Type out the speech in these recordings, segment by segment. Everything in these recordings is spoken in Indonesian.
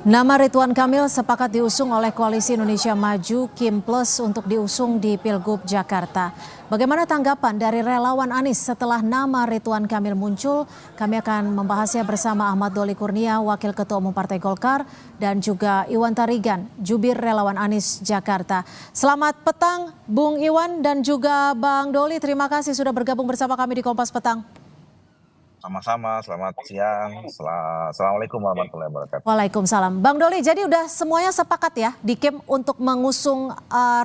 Nama Ridwan Kamil sepakat diusung oleh Koalisi Indonesia Maju Kim Plus untuk diusung di Pilgub Jakarta. Bagaimana tanggapan dari relawan Anies setelah nama Ridwan Kamil muncul? Kami akan membahasnya bersama Ahmad Doli Kurnia, Wakil Ketua Umum Partai Golkar, dan juga Iwan Tarigan, Jubir Relawan Anies Jakarta. Selamat petang Bung Iwan dan juga Bang Doli, terima kasih sudah bergabung bersama kami di Kompas Petang. Sama-sama, selamat siang. Assalamualaikum warahmatullahi wabarakatuh. Waalaikumsalam. Bang Doli, jadi udah semuanya sepakat ya di Kim untuk mengusung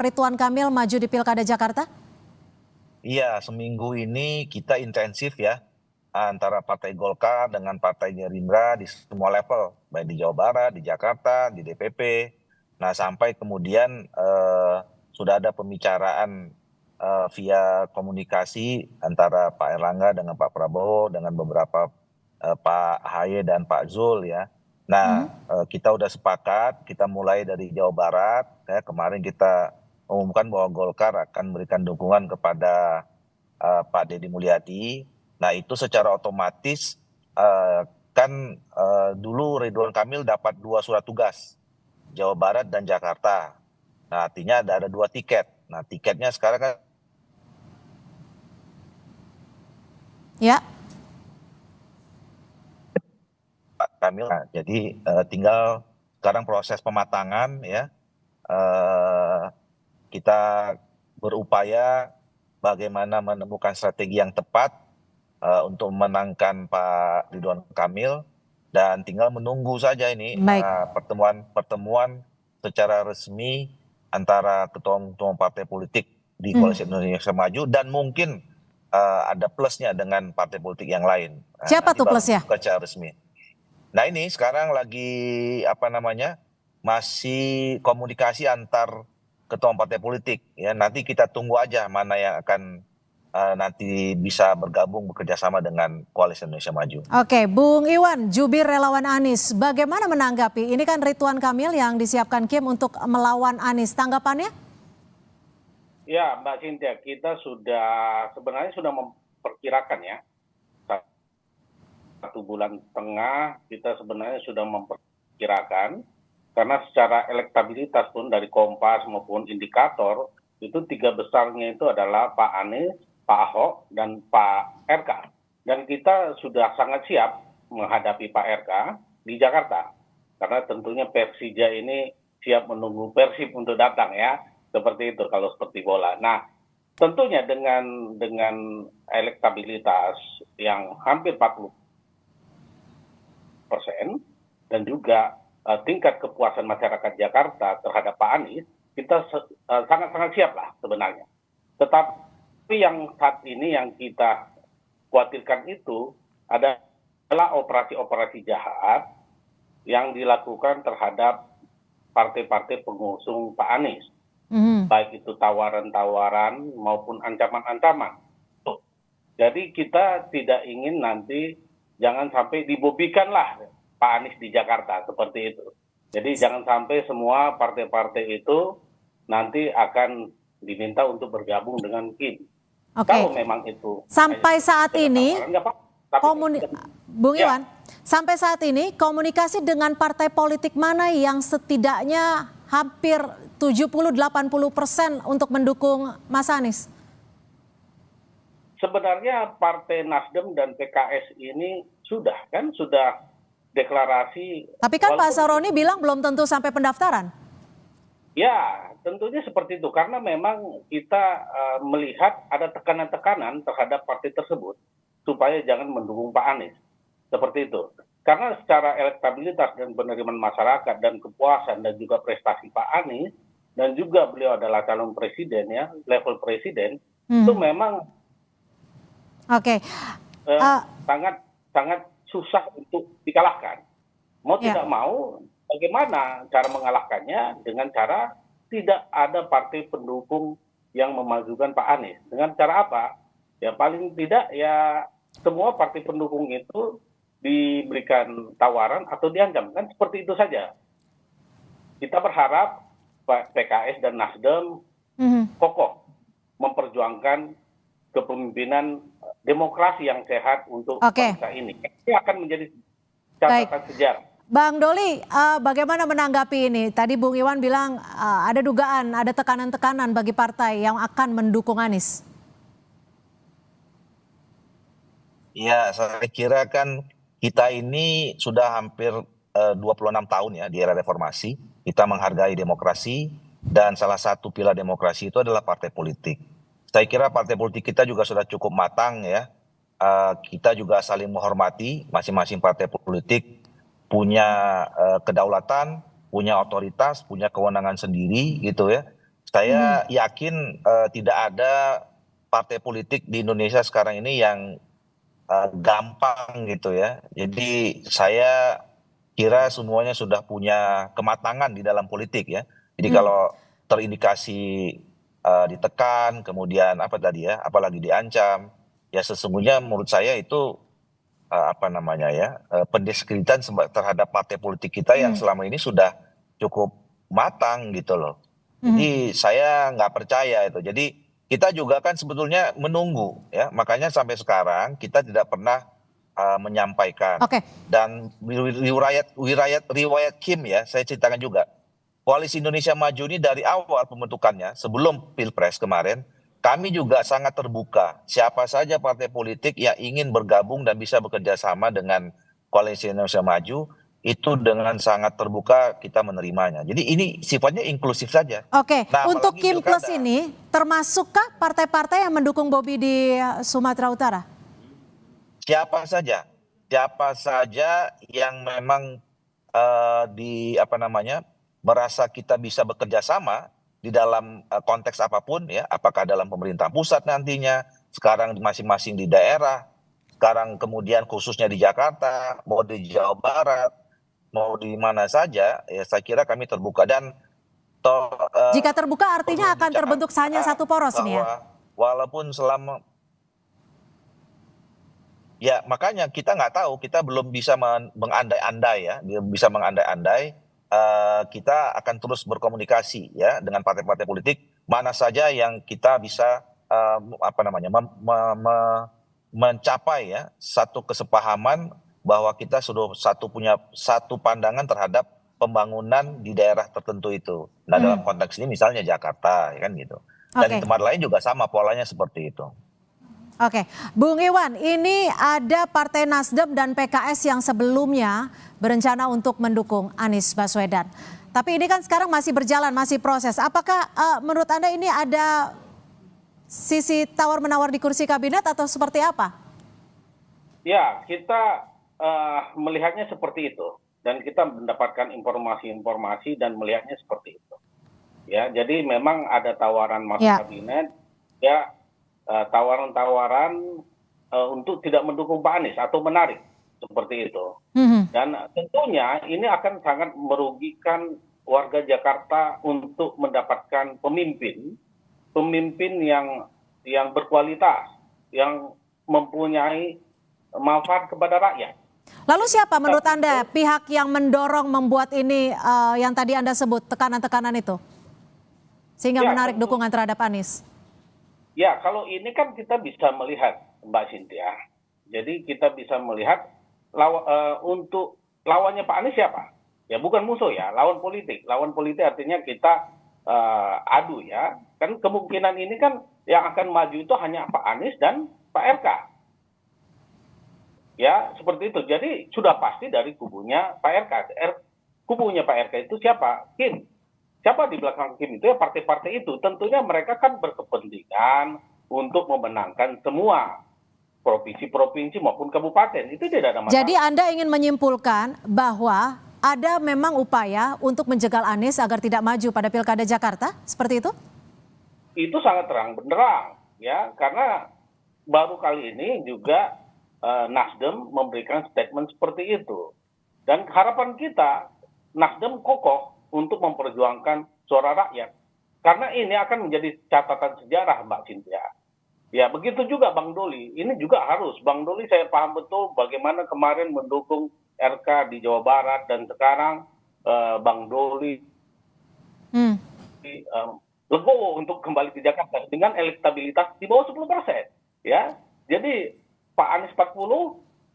Ridwan Kamil maju di Pilkada Jakarta? Iya, seminggu ini kita intensif ya antara Partai Golkar dengan Partai Gerindra di semua level, baik di Jawa Barat, di Jakarta, di DPP. Nah, sampai kemudian sudah ada pembicaraan via komunikasi antara Pak Erlangga dengan Pak Prabowo dengan beberapa Pak Ahy dan Pak Zul ya. Nah, kita udah sepakat, kita mulai dari Jawa Barat. Ya, kemarin kita umumkan bahwa Golkar akan memberikan dukungan kepada Pak Deddy Mulyadi. Nah, itu secara otomatis kan dulu Ridwan Kamil dapat 2 surat tugas, Jawa Barat dan Jakarta. Nah, artinya ada 2 tiket. Nah, tiketnya sekarang kan Ya. Pak Kamil. Nah, jadi tinggal sekarang proses pematangan ya. Kita berupaya bagaimana menemukan strategi yang tepat untuk memenangkan Pak Ridwan Kamil, dan tinggal menunggu saja ini Baik. pertemuan secara resmi antara ketua-ketua partai politik di Koalisi Indonesia Maju, dan mungkin ada plusnya dengan partai politik yang lain. Siapa tuh plusnya? Secara resmi. Nah, ini sekarang lagi masih komunikasi antar ketua partai politik ya. Nanti kita tunggu aja mana yang akan nanti bisa bergabung bekerja sama dengan Koalisi Indonesia Maju. Oke, Bung Iwan, Jubir Relawan Anies, bagaimana menanggapi? Ini kan Ridwan Kamil yang disiapkan Kim untuk melawan Anies, tanggapannya? Ya, Mbak Cynthia, kita sebenarnya sudah memperkirakan ya. 1,5 bulan kita sebenarnya sudah memperkirakan, karena secara elektabilitas pun dari Kompas maupun indikator, itu 3 besarnya itu adalah Pak Anies, Pak Ahok, dan Pak RK. Dan kita sudah sangat siap menghadapi Pak RK di Jakarta. Karena tentunya Persija ini siap menunggu Persib untuk datang ya. Seperti itu kalau seperti bola. Nah, tentunya dengan elektabilitas yang hampir 40% dan juga tingkat kepuasan masyarakat Jakarta terhadap Pak Anies, kita sangat-sangat siap lah sebenarnya. Tetapi yang saat ini yang kita khawatirkan itu adalah operasi-operasi jahat yang dilakukan terhadap partai-partai pengusung Pak Anies. Baik itu tawaran-tawaran maupun ancaman-ancaman. Jadi kita tidak ingin nanti jangan sampai dibobikanlah Pak Anies di Jakarta seperti itu. Jadi jangan sampai semua partai-partai itu nanti akan diminta untuk bergabung dengan Kim. Kalau memang itu sampai saat ini Bung ya. Iwan, sampai saat ini komunikasi dengan partai politik mana yang setidaknya hampir 70-80% untuk mendukung Mas Anies? Sebenarnya Partai Nasdem dan PKS ini sudah deklarasi. Tapi kan Pak Saroni bilang belum tentu sampai pendaftaran. Ya, tentunya seperti itu. Karena memang kita melihat ada tekanan-tekanan terhadap partai tersebut supaya jangan mendukung Pak Anies. Seperti itu. Karena secara elektabilitas dan penerimaan masyarakat dan kepuasan dan juga prestasi Pak Anies, dan juga beliau adalah calon presiden ya, level presiden, itu memang sangat susah untuk dikalahkan. Mau tidak mau, bagaimana cara mengalahkannya? Dengan cara tidak ada partai pendukung yang memajukan Pak Anies. Dengan cara apa? Ya paling tidak ya semua partai pendukung itu diberikan tawaran atau diancam. Kan seperti itu saja. Kita berharap PKS dan Nasdem kokoh memperjuangkan kepemimpinan demokrasi yang sehat untuk bangsa ini. Ini akan menjadi catatan sejarah. Bang Doli, bagaimana menanggapi ini? Tadi Bung Iwan bilang ada dugaan, ada tekanan-tekanan bagi partai yang akan mendukung Anies. Ya, saya kira kan kita ini sudah hampir 26 tahun ya di era reformasi. Kita menghargai demokrasi dan salah satu pilar demokrasi itu adalah partai politik. Saya kira partai politik kita juga sudah cukup matang ya. Kita juga saling menghormati masing-masing partai politik punya kedaulatan, punya otoritas, punya kewenangan sendiri gitu ya. Saya yakin tidak ada partai politik di Indonesia sekarang ini yang gampang gitu ya. Jadi saya kira semuanya sudah punya kematangan di dalam politik ya. Jadi kalau terindikasi ditekan, kemudian apa tadi ya, apalagi diancam, ya sesungguhnya menurut saya itu apa namanya ya, pendiskreditan terhadap partai politik kita yang selama ini sudah cukup matang gitu loh. Jadi saya nggak percaya itu. Jadi kita juga kan sebetulnya menunggu ya, makanya sampai sekarang kita tidak pernah menyampaikan. Oke. Dan riwayat Kim ya, saya ceritakan juga. Koalisi Indonesia Maju ini dari awal pembentukannya sebelum Pilpres kemarin, kami juga sangat terbuka. Siapa saja partai politik yang ingin bergabung dan bisa bekerja sama dengan Koalisi Indonesia Maju, itu dengan sangat terbuka kita menerimanya. Jadi ini sifatnya inklusif saja. Oke, Nah, untuk apalagi Kim Plus pilkada. ini termasukkah partai-partai yang mendukung Bobi di Sumatera Utara? Siapa saja yang memang di apa namanya merasa kita bisa bekerja sama di dalam konteks apapun ya, apakah dalam pemerintah pusat nantinya, sekarang masing-masing di daerah, sekarang kemudian khususnya di Jakarta, mau di Jawa Barat, mau di mana saja, ya saya kira kami terbuka dan Jika terbuka artinya perlu akan terbentuk hanya satu poros nih ya? bahwa walaupun selama ya, makanya kita nggak tahu, kita belum bisa mengandai-andai ya, belum bisa mengandai-andai. Kita akan terus berkomunikasi ya dengan partai-partai politik, mana saja yang kita bisa apa namanya mencapai ya satu kesepahaman bahwa kita sudah punya satu pandangan terhadap pembangunan di daerah tertentu itu. Nah, dalam konteks ini misalnya Jakarta, ya kan gitu. Dan di Oke. tempat lain juga sama polanya seperti itu. Oke, Bung Iwan, ini ada Partai Nasdem dan PKS yang sebelumnya berencana untuk mendukung Anies Baswedan. Tapi ini kan sekarang masih berjalan, masih proses. Apakah menurut Anda ini ada sisi tawar-menawar di kursi kabinet atau seperti apa? Ya, kita melihatnya seperti itu. Dan kita mendapatkan informasi-informasi dan melihatnya seperti itu. Ya, jadi memang ada tawaran masuk kabinet, ya tawaran-tawaran untuk tidak mendukung Pak Anies atau menarik seperti itu. Dan tentunya ini akan sangat merugikan warga Jakarta untuk mendapatkan pemimpin yang berkualitas, yang mempunyai manfaat kepada rakyat. Lalu siapa menurut Anda pihak yang mendorong membuat ini yang tadi Anda sebut tekanan-tekanan itu? Sehingga menarik dukungan terhadap Anies? Ya, kalau ini kan kita bisa melihat, Mbak Cynthia. Jadi kita bisa melihat untuk lawannya Pak Anies siapa? Ya bukan musuh ya, lawan politik. Lawan politik artinya kita adu ya. Kan kemungkinan ini kan yang akan maju itu hanya Pak Anies dan Pak RK. Ya, seperti itu. Jadi sudah pasti dari kubunya Pak RK. Kubunya Pak RK itu siapa? Kim. Siapa di belakang Kim itu ya partai-partai itu. Tentunya mereka kan berkepentingan untuk memenangkan semua provinsi-provinsi maupun kabupaten. Itu tidak ada masalah. Jadi Anda ingin menyimpulkan bahwa ada memang upaya untuk menjegal Anies agar tidak maju pada Pilkada Jakarta? Seperti itu? Itu sangat terang benderang. Ya, karena baru kali ini juga Nasdem memberikan statement seperti itu. Dan harapan kita, Nasdem kokoh untuk memperjuangkan suara rakyat. Karena ini akan menjadi catatan sejarah, Mbak Cynthia. Ya, begitu juga Bang Doli. Ini juga harus. Bang Doli saya paham betul bagaimana kemarin mendukung RK di Jawa Barat. Dan sekarang Bang Doli legowo untuk kembali ke Jakarta dengan elektabilitas di bawah 10%. Ya, jadi Pak Anies 40,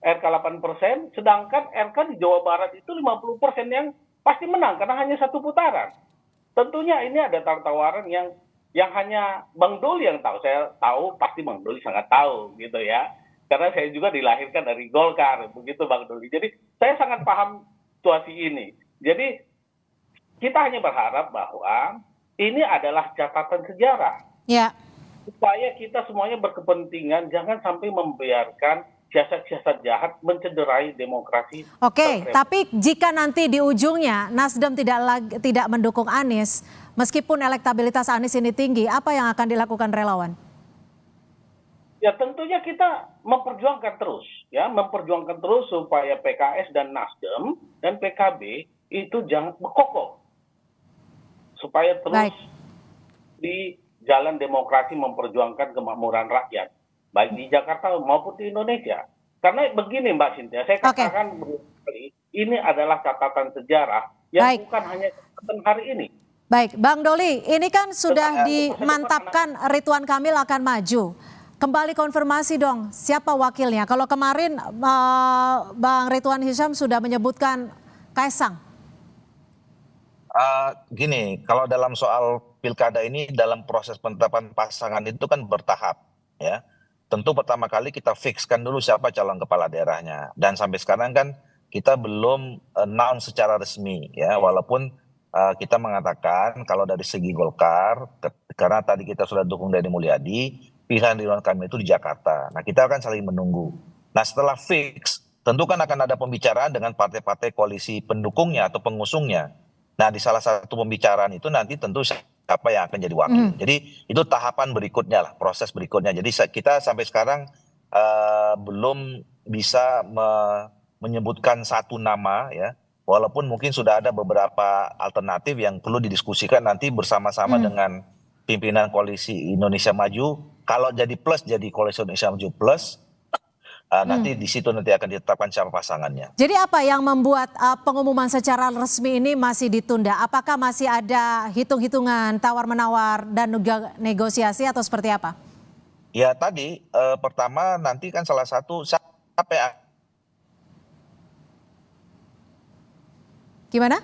RK 8%, sedangkan RK di Jawa Barat itu 50% yang pasti menang karena hanya satu putaran. Tentunya ini ada tawaran yang hanya Bang Doli yang tahu. Saya tahu pasti Bang Doli sangat tahu gitu ya. Karena saya juga dilahirkan dari Golkar, begitu Bang Doli. Jadi saya sangat paham situasi ini. Jadi kita hanya berharap bahwa ini adalah catatan sejarah. Ya. Supaya kita semuanya berkepentingan jangan sampai membiarkan siasat-siasat jahat mencederai demokrasi. Oke, tapi jika nanti di ujungnya Nasdem tidak mendukung Anies, meskipun elektabilitas Anies ini tinggi, apa yang akan dilakukan relawan? Ya tentunya kita memperjuangkan terus supaya PKS dan Nasdem dan PKB itu jangan kokoh, supaya terus di jalan demokrasi memperjuangkan kemakmuran rakyat, baik di Jakarta maupun di Indonesia. Karena begini Mbak Cynthia, saya katakan berkali, ini adalah catatan sejarah yang bukan hanya catatan hari ini. Baik, Bang Doli, ini kan sudah dimantapkan Ridwan Kamil akan maju. Kembali konfirmasi dong, siapa wakilnya? Kalau kemarin Bang Ridwan Hisyam sudah menyebutkan Kaisang. Gini, kalau dalam soal pilkada ini dalam proses penetapan pasangan itu kan bertahap, ya. Tentu pertama kali kita fixkan dulu siapa calon kepala daerahnya, dan sampai sekarang kan kita belum announce secara resmi, ya. Walaupun kita mengatakan kalau dari segi Golkar, karena tadi kita sudah dukung Deddy Mulyadi, pilihan Ridwan Kamil itu di Jakarta. Nah, kita akan saling menunggu. Nah, setelah fix, tentu kan akan ada pembicaraan dengan partai-partai koalisi pendukungnya atau pengusungnya. Nah, di salah satu pembicaraan itu nanti tentu siapa yang akan jadi wakil. Jadi itu tahapan berikutnya lah, proses berikutnya. Jadi kita sampai sekarang belum bisa menyebutkan satu nama, ya. Walaupun mungkin sudah ada beberapa alternatif yang perlu didiskusikan nanti bersama-sama dengan pimpinan koalisi Indonesia Maju. Kalau jadi plus, jadi koalisi Indonesia Maju plus. Nanti di situ nanti akan ditetapkan siapa pasangannya. Jadi apa yang membuat pengumuman secara resmi ini masih ditunda? Apakah masih ada hitung-hitungan tawar-menawar dan negosiasi atau seperti apa? Ya tadi pertama nanti kan salah satu siapa yang... Gimana?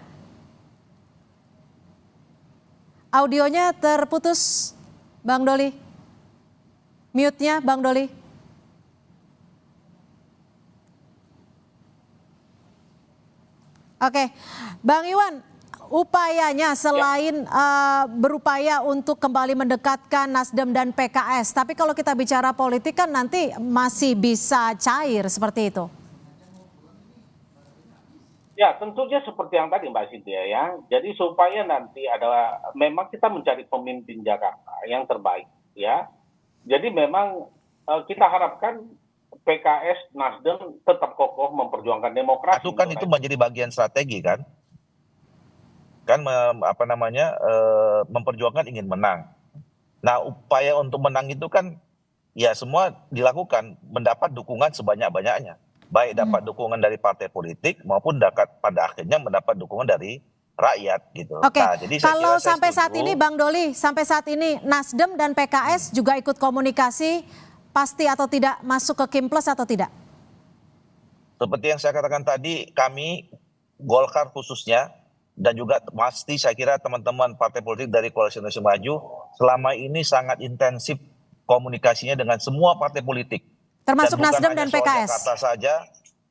Audionya terputus, Bang Doli. Mute-nya Bang Doli. Oke, Bang Iwan, upayanya selain berupaya untuk kembali mendekatkan Nasdem dan PKS, tapi kalau kita bicara politik kan nanti masih bisa cair seperti itu. Ya, tentunya seperti yang tadi Mbak Cynthia ya. Jadi supaya nanti memang kita mencari pemimpin Jakarta yang terbaik ya. Jadi memang kita harapkan PKS, Nasdem tetap kokoh memperjuangkan demokrasi. Itu kan itu menjadi bagian strategi kan? Kan memperjuangkan ingin menang. Nah, upaya untuk menang itu kan ya semua dilakukan mendapat dukungan sebanyak-banyaknya. Baik dapat dukungan dari partai politik maupun pada akhirnya mendapat dukungan dari rakyat gitu. Oke, nah, jadi kalau sampai saat ini Bang Doli, sampai saat ini Nasdem dan PKS juga ikut komunikasi pasti atau tidak masuk ke Kim Plus atau tidak? Seperti yang saya katakan tadi, kami Golkar khususnya dan juga pasti saya kira teman-teman partai politik dari Koalisi Indonesia Maju selama ini sangat intensif komunikasinya dengan semua partai politik. Termasuk Nasdem dan PKS. Jakarta saja,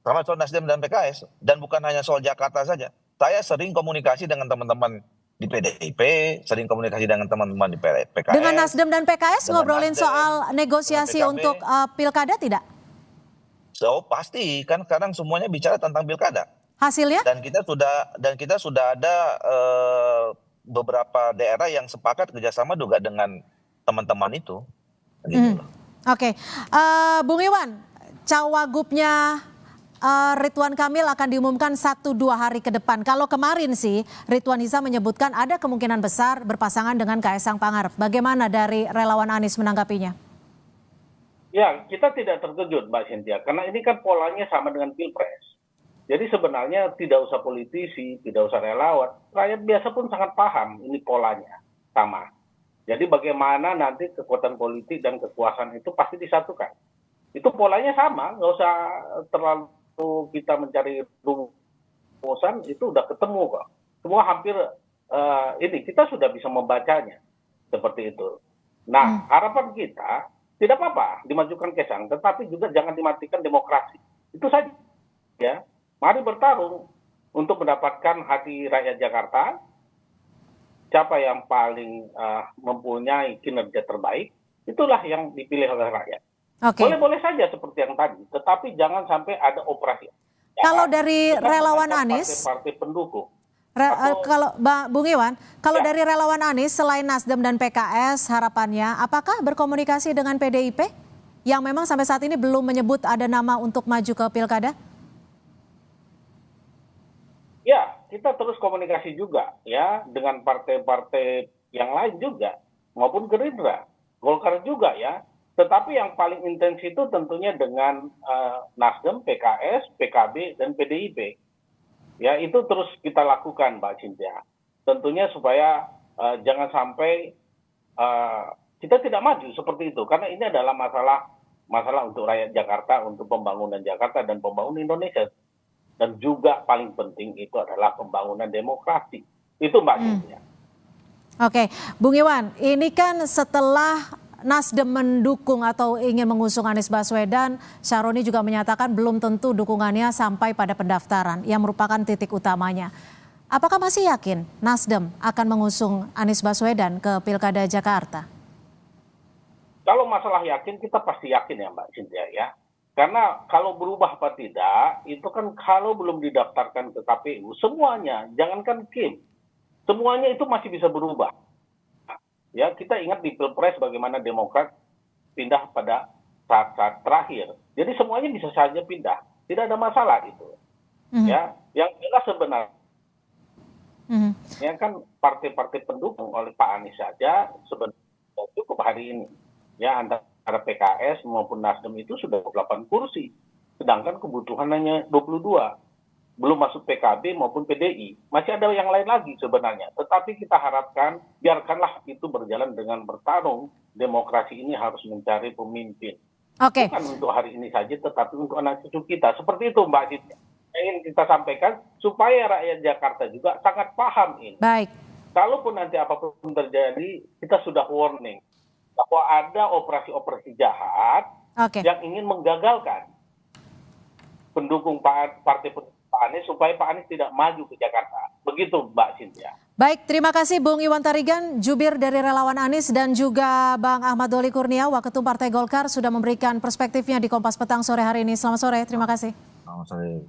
termasuk Nasdem dan PKS, dan bukan hanya soal Jakarta saja. Saya sering komunikasi dengan teman-teman di PDIP, sering komunikasi dengan teman-teman di PKS. Dengan Nasdem dan PKS ngobrolin soal negosiasi untuk pilkada tidak? So pasti kan sekarang semuanya bicara tentang pilkada. Hasilnya? Dan kita sudah ada beberapa daerah yang sepakat kerjasama juga dengan teman-teman itu. Gitu. Oke, Bung Iwan, cawagupnya Ridwan Kamil akan diumumkan 1-2 hari ke depan. Kalau kemarin sih Ridwan Hisyam menyebutkan ada kemungkinan besar berpasangan dengan Kaisang Pangarep. Bagaimana dari relawan Anies menanggapinya? Ya, kita tidak terkejut Mbak Cynthia, karena ini kan polanya sama dengan Pilpres. Jadi sebenarnya tidak usah politisi, tidak usah relawan, rakyat biasa pun sangat paham ini polanya sama. Jadi bagaimana nanti kekuatan politik dan kekuasaan itu pasti disatukan. Itu polanya sama, nggak usah terlalu kita mencari rumusan, itu udah ketemu kok. Semua hampir ini kita sudah bisa membacanya seperti itu. Nah, harapan kita tidak apa-apa dimajukan Kaisang, tetapi juga jangan dimatikan demokrasi. Itu saja. Ya, mari bertarung untuk mendapatkan hati rakyat Jakarta. Siapa yang paling mempunyai kinerja terbaik, itulah yang dipilih oleh rakyat. Boleh-boleh saja seperti yang tadi, tetapi jangan sampai ada operasi. Kalau dari relawan Anies, partai pendukung. Kalau Bung Iwan, kalau dari relawan Anies selain Nasdem dan PKS, harapannya apakah berkomunikasi dengan PDIP yang memang sampai saat ini belum menyebut ada nama untuk maju ke pilkada? Ya, kita terus komunikasi juga ya dengan partai-partai yang lain juga, maupun Gerindra, Golkar juga ya. Tetapi yang paling intens itu tentunya dengan Nasdem, PKS, PKB, dan PDIP. Ya, itu terus kita lakukan, Mbak Cynthia. Tentunya supaya jangan sampai kita tidak maju seperti itu. Karena ini adalah masalah untuk rakyat Jakarta, untuk pembangunan Jakarta dan pembangunan Indonesia. Dan juga paling penting itu adalah pembangunan demokrasi. Itu Mbak Cynthia. Oke, Bung Iwan, ini kan setelah Nasdem mendukung atau ingin mengusung Anies Baswedan, Syaroni juga menyatakan belum tentu dukungannya sampai pada pendaftaran, yang merupakan titik utamanya. Apakah masih yakin Nasdem akan mengusung Anies Baswedan ke Pilkada Jakarta? Kalau masalah yakin, kita pasti yakin ya Mbak Cynthia ya. Karena kalau berubah apa tidak, itu kan kalau belum didaftarkan ke KPU, semuanya, jangankan Kim, semuanya itu masih bisa berubah. Ya, kita ingat di Pilpres bagaimana Demokrat pindah pada saat-saat terakhir. Jadi semuanya bisa saja pindah, tidak ada masalah itu. Ya, yang jelas sebenarnya kan partai-partai pendukung oleh Pak Anies saja sebenarnya cukup hari ini. Ya, antara PKS maupun Nasdem itu sudah 28 kursi, sedangkan kebutuhan hanya 22. Belum masuk PKB maupun PDI. Masih ada yang lain lagi sebenarnya. Tetapi kita harapkan, biarkanlah itu berjalan dengan bertarung. Demokrasi ini harus mencari pemimpin. Bukan untuk hari ini saja, tetapi untuk anak cucu kita. Seperti itu Mbak Cynthia. Ingin kita sampaikan, supaya rakyat Jakarta juga sangat paham ini. Baik. Kalaupun nanti apapun terjadi, kita sudah warning. Bahwa ada operasi-operasi jahat yang ingin menggagalkan pendukung partai pendukung Pak Anies supaya Pak Anies tidak maju ke Jakarta. Begitu Mbak Cynthia. Baik, terima kasih Bung Iwan Tarigan, jubir dari relawan Anies, dan juga Bang Ahmad Doli Kurnia, Waketum Partai Golkar, sudah memberikan perspektifnya di Kompas Petang sore hari ini. Selamat sore, terima kasih. Selamat sore.